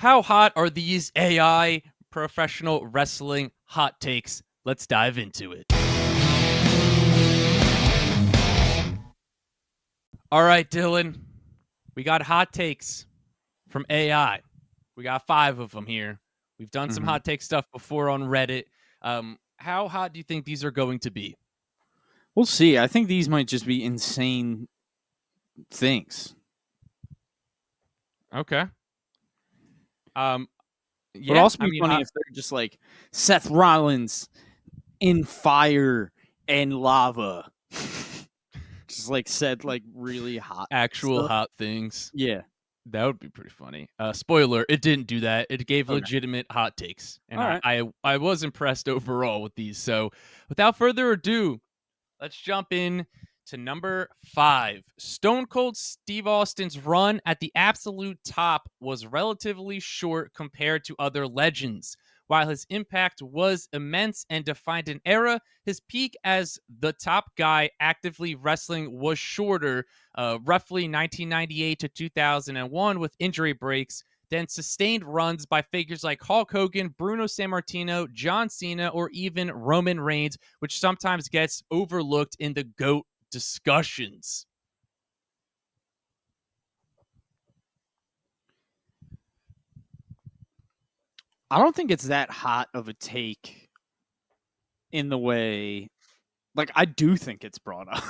How hot are these AI professional wrestling hot takes? Let's dive into it. All right, Dylan, we got hot takes from AI. We got 5 of them here. We've done some Mhm. hot take stuff before on Reddit. How hot do you think these are going to be? We'll see. I think these might just be insane things. Okay. It would Yeah, also be funny if they're just like Seth Rollins in fire and lava. Just like said like really hot actual stuff. hot things. Yeah. That would be pretty funny. Spoiler, it didn't do that. It gave Okay. legitimate hot takes. And All right. I was impressed overall with these. So without further ado, let's jump in to number 5. Stone Cold Steve Austin's run at the absolute top was relatively short compared to other legends. While his impact was immense and defined an era, his peak as the top guy actively wrestling was shorter, roughly 1998 to 2001, with injury breaks, then sustained runs by figures like Hulk Hogan, Bruno Sammartino, John Cena, or even Roman Reigns, which sometimes gets overlooked in the GOAT discussions. I don't think it's that hot of a take in the way like I do think it's brought up.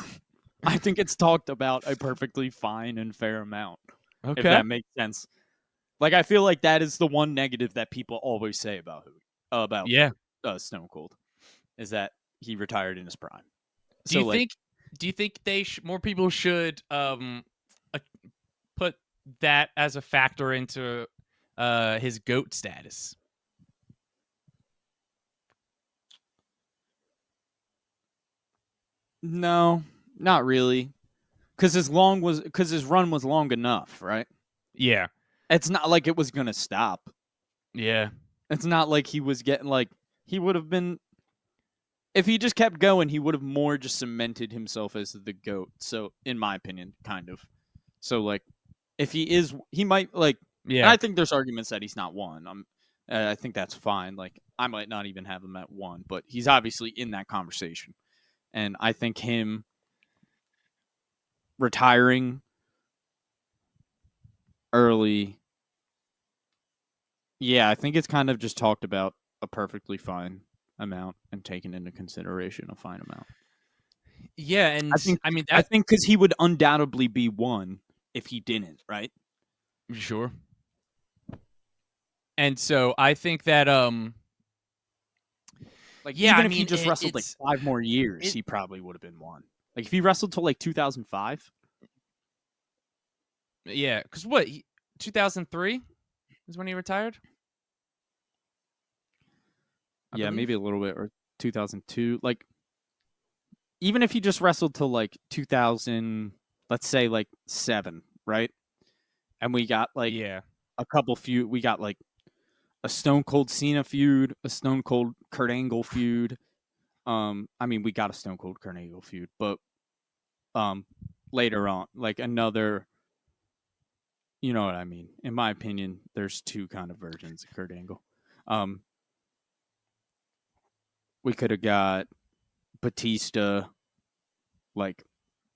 I think it's talked about a perfectly fine and fair amount, if Okay. that makes sense. Like I feel like that is the one negative that people always say about Yeah. Stone Cold is that he retired in his prime. Do you So like think they more people should uh, put that as a factor into his GOAT status? no, not really, because his run was long enough, right? Yeah. It's not like it was gonna stop. Yeah. It's not like he was getting like he would have been if he just kept going, he would have more just cemented himself as the GOAT. So, in my opinion, kind of. So, like, if he is, he might like, and Yeah. I think there's arguments that he's not one. I think that's fine. Like, I might not even have him at one, but he's obviously in that conversation, and I think him retiring early, yeah, I think it's kind of just talked about a perfectly fine amount and taken into consideration a fine amount. Yeah, and I think I mean I that think because he would undoubtedly be one if he didn't, right? sure. And so I think that Like yeah, I even if he mean just wrestled like it's 5 more years, it he probably would have been one. Like if he wrestled till like 2005, yeah, cuz what 2003 is when he retired, I yeah, believe. maybe a little bit, or 2002. Like even if he just wrestled till like 2000, let's say like 7, right? And we got like Yeah. a couple feud. We got like a Stone Cold Cena feud, a Stone Cold Kurt Angle feud. I mean, we got a Stone Cold Kurt Angle feud, but um, later on, like another. You know what I mean? In my opinion, there's two kind of versions of Kurt Angle. Um, we could have got Batista, like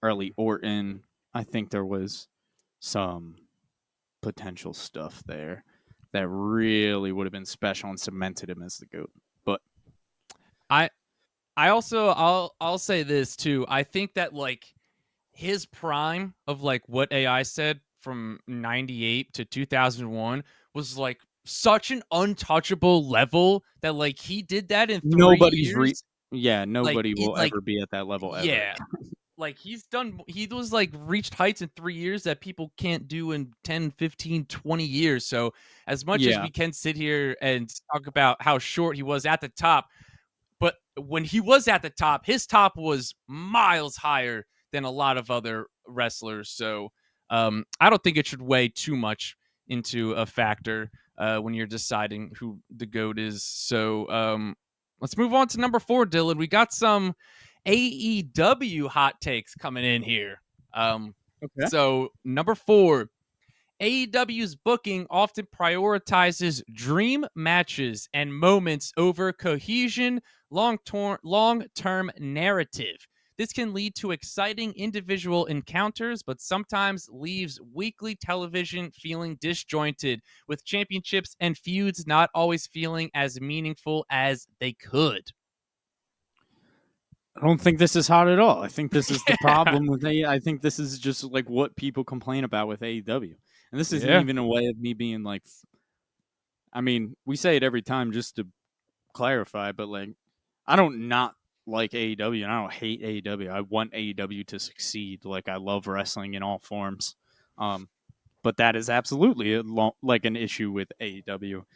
early Orton. I think there was some potential stuff there that really would have been special and cemented him as the GOAT. But I I also I'll say this too. I think that like his prime of like what AI said from 98 to 2001 was like such an untouchable level that like he did that in 3 nobody's years. yeah, Like nobody it will like ever be at that level ever yeah, again. like he was like reached heights in 3 years that people can't do in 10, 15, 20 years. So as much as Yeah, we can sit here and talk about how short he was at the top, but when he was at the top, his top was miles higher than a lot of other wrestlers. So I don't think it should weigh too much into a factor when you're deciding who the GOAT is. So let's move on to number 4, Dylan. We got some AEW hot takes coming in here. okay. So number 4, AEW's booking often prioritizes dream matches and moments over cohesion, long-term narrative. This can lead to exciting individual encounters, but sometimes leaves weekly television feeling disjointed, with championships and feuds not always feeling as meaningful as they could. I don't think this is hot at all. I think this is the Yeah. problem with I think this is just like what people complain about with AEW. And this isn't Yeah. even a way of me being like, I mean, we say it every time just to clarify, but like, I don't not like AEW and I don't hate AEW. I want AEW to succeed. Like, I love wrestling in all forms. But that is absolutely like an issue with AEW,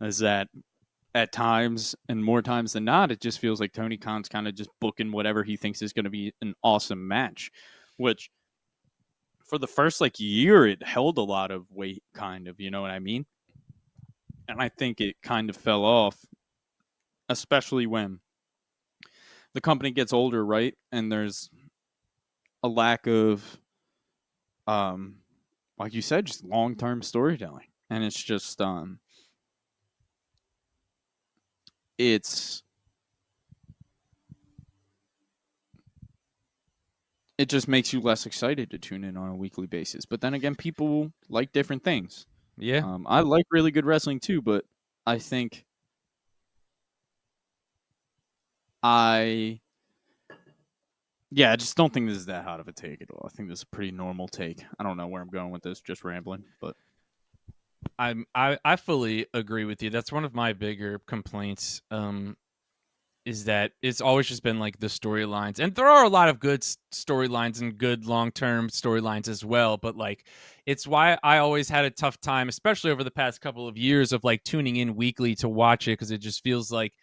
is that at times and more times than not, it just feels like Tony Khan's kind of just booking whatever he thinks is going to be an awesome match, which for the first like year, it held a lot of weight, kind of, you know what I mean? And I think it kind of fell off, especially when the company gets older, right? And there's a lack of, like you said, just long-term storytelling. And it's just, it's, it just makes you less excited to tune in on a weekly basis. But then again, people like different things. Yeah. I like really good wrestling too, but I think I just don't think this is that hot of a take at all. I think this is a pretty normal take. I don't know where I'm going with this, just rambling, but I fully agree with you. That's one of my bigger complaints. Is that it's always just been like the storylines, and there are a lot of good storylines and good long-term storylines as well, but like it's why I always had a tough time, especially over the past couple of years, of like tuning in weekly to watch it, because it just feels like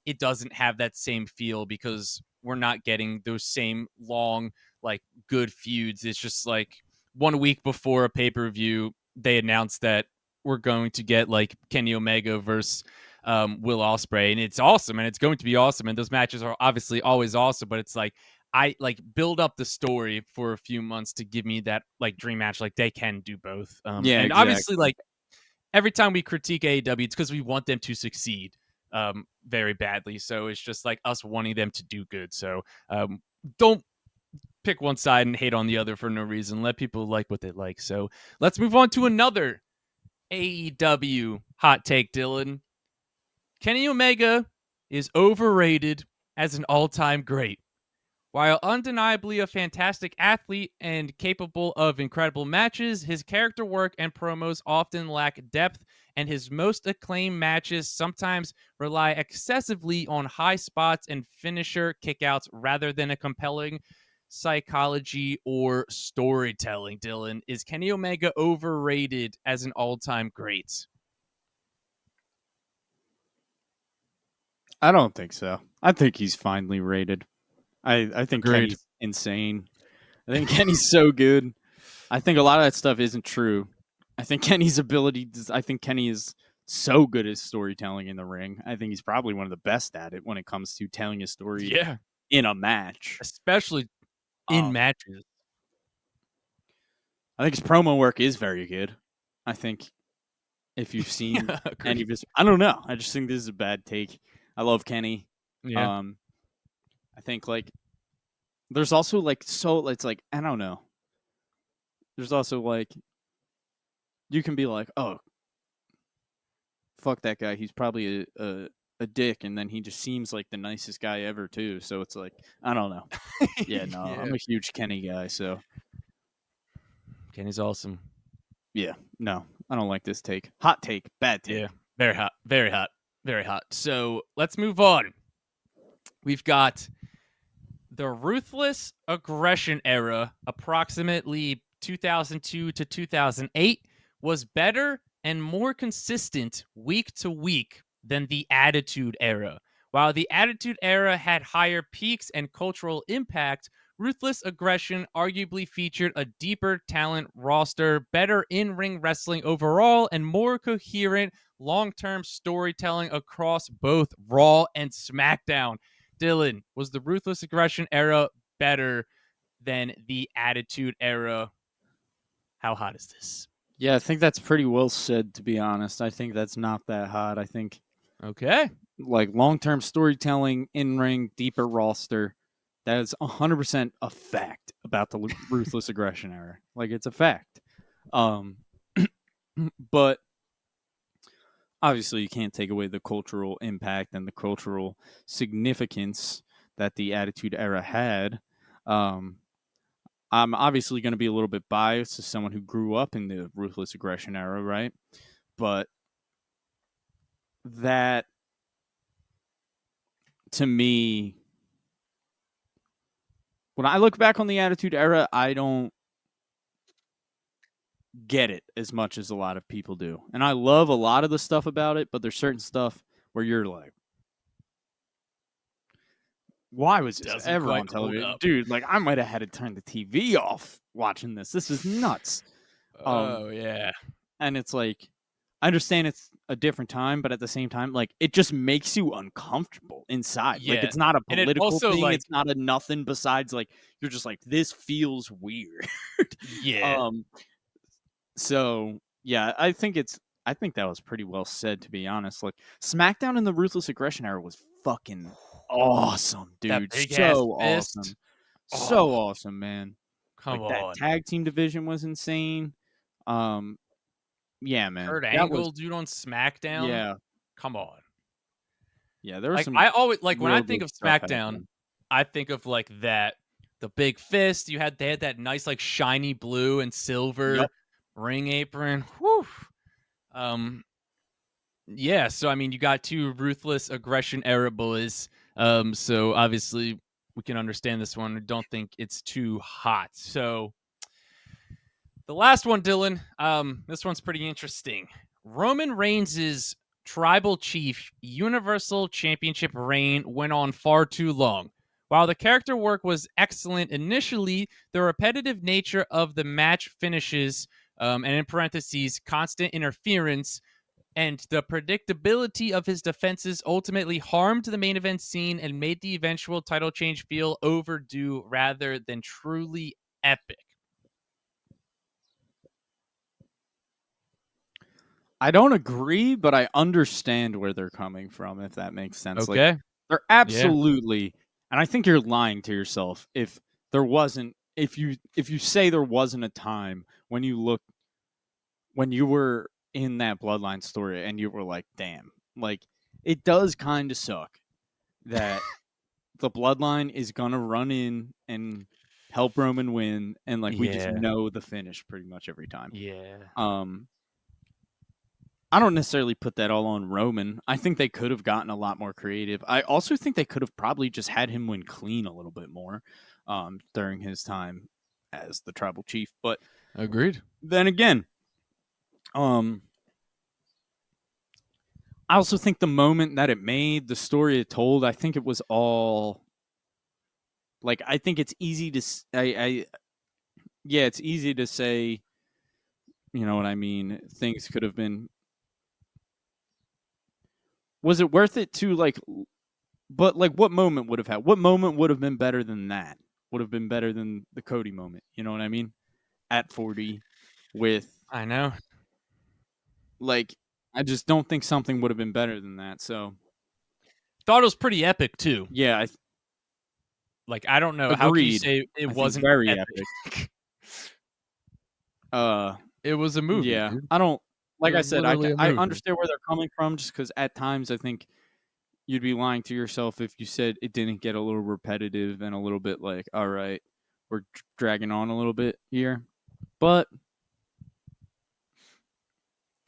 it doesn't have that same feel, because we're not getting those same long, like, good feuds. It's just like 1 week before a pay-per-view they announced that we're going to get like Kenny Omega versus Will Ospreay, and it's awesome, and it's going to be awesome, and those matches are obviously always awesome. But it's like I like build up the story for a few months to give me that like dream match. Like they can do both, yeah, and obviously, exactly. like every time we critique AEW, it's because we want them to succeed very badly. So it's just like us wanting them to do good. So don't pick one side and hate on the other for no reason. Let people like what they like. So let's move on to another AEW hot take, Dylan. Kenny Omega is overrated as an all-time great. While undeniably a fantastic athlete and capable of incredible matches, his character work and promos often lack depth, and his most acclaimed matches sometimes rely excessively on high spots and finisher kickouts rather than a compelling psychology or storytelling. Dylan, is Kenny Omega overrated as an all-time great? I don't think so. I think he's finely rated. I think Agreed. Kenny's insane. I think Kenny's so good. I think a lot of that stuff isn't true. I think Kenny's I think Kenny is so good at storytelling in the ring. I think he's probably one of the best at it when it comes to telling a story Yeah, in a match. especially in Um, matches. I think his promo work is very good. I think if you've seen Yeah, any agreed. of his, I don't know. I just think this is a bad take. I love Kenny. Yeah. Um, I think like there's also like so it's like I don't know. There's also like you can be like, oh, fuck that guy. He's probably a dick, and then he just seems like the nicest guy ever too. So it's like I don't know. Yeah, no, Yeah. I'm a huge Kenny guy. So Kenny's awesome. yeah, no, I don't like this take. Hot take, bad take. Yeah. Very hot. Very hot. Very hot. So let's move on. We've got the Ruthless Aggression era, approximately 2002 to 2008, was better and more consistent week to week than the Attitude Era. While the Attitude Era had higher peaks and cultural impact, Ruthless Aggression arguably featured a deeper talent roster, better in ring wrestling overall, and more coherent long term storytelling across both Raw and SmackDown. Dylan, was the Ruthless Aggression era better than the Attitude Era? How hot is this? Yeah, I think that's pretty well said, to be honest. I think that's not that hot. I think Okay. like long-term storytelling, in-ring, deeper roster, that is 100% a fact about the Ruthless Aggression era. Like, it's a fact. Um, but obviously you can't take away the cultural impact and the cultural significance that the Attitude Era had. Um, I'm obviously going to be a little bit biased as someone who grew up in the Ruthless Aggression era, right? But that, to me, when I look back on the Attitude Era, I don't get it as much as a lot of people do. And I love a lot of the stuff about it, but there's certain stuff where you're like, why was this Doesn't ever quite on hold television? up. Dude, like I might have had to turn the TV off watching this. This is nuts. Oh yeah. And it's like, I understand it's a different time, but at the same time, like it just makes you uncomfortable inside. Like Yeah. it's not a And it political also, thing. like- It's not a nothing besides like you're just like, this feels weird. Yeah. So yeah, I think that was pretty well said, to be honest. Like SmackDown in the Ruthless Aggression era was fucking awesome, That dude. big-ass So fist. awesome. So Oh. awesome, man. Come Like on. that tag team division was insane. Yeah, man. Kurt That Angle, was dude, on SmackDown. yeah. Come on. Yeah, there was Like some I always like when I real think good of stuff SmackDown, happening. I think of like that the big fist. They had that nice like shiny blue and silver Yep. ring apron. Whew. Yeah, so I mean you got two Ruthless Aggression era boys. So obviously we can understand this one. I don't think it's too hot. So the last one, Dylan, this one's pretty interesting. Roman Reigns' Tribal Chief Universal Championship reign went on far too long. While the character work was excellent initially, the repetitive nature of the match finishes, and in parentheses, constant interference, and the predictability of his defenses ultimately harmed the main event scene and made the eventual title change feel overdue rather than truly epic. I don't agree, but I understand where they're coming from, if that makes sense. Like Okay. they're absolutely, and I think you're lying to yourself if you say there wasn't a time when you were in that bloodline story and you were like, damn, like it does kind of suck that the bloodline is gonna run in and help Roman win, and like we just Yeah. know the finish pretty much every time. Yeah. I don't necessarily put that all on Roman. I think they could have gotten a lot more creative. I also think they could have probably just had him win clean a little bit more during his time as the tribal chief. But Agreed. then again, I also think the moment that it made, the story it told, I think it was all like I think it's easy to it's easy to say, you know what I mean, things could have been. Was it worth it to like, but like what moment would have been better than that? Would have been better than the Cody moment. You know what I mean? At 40 with, I know. like, I just don't think something would have been better than that. So Thought it was pretty epic too. yeah, Like I don't know how can you agreed. say it think wasn't very epic. It was a movie. Yeah, dude. I don't, like It I was said, literally a I movie. understand where they're coming from, just because at times I think you'd be lying to yourself if you said it didn't get a little repetitive and a little bit like, all right, we're dragging on a little bit here. But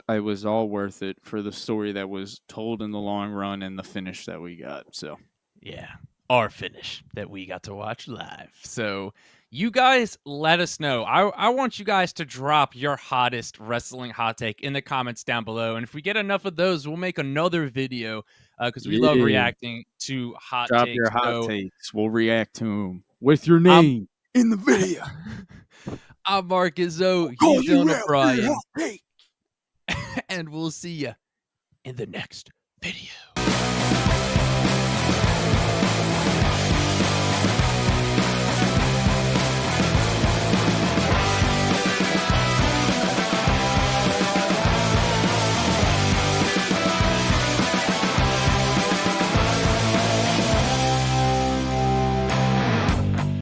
it was all worth it for the story that was told in the long run and the finish that we got. So Yeah, our finish that we got to watch live. So you guys let us know. I want you guys to drop your hottest wrestling hot take in the comments down below. And if we get enough of those, we'll make another video because we love Yeah. reacting to hot drop takes. your hot So takes. We'll react to them with your name in the video. I'm Marcus O. Call He's you John out, O'Brien. your hot take. And we'll see you in the next video.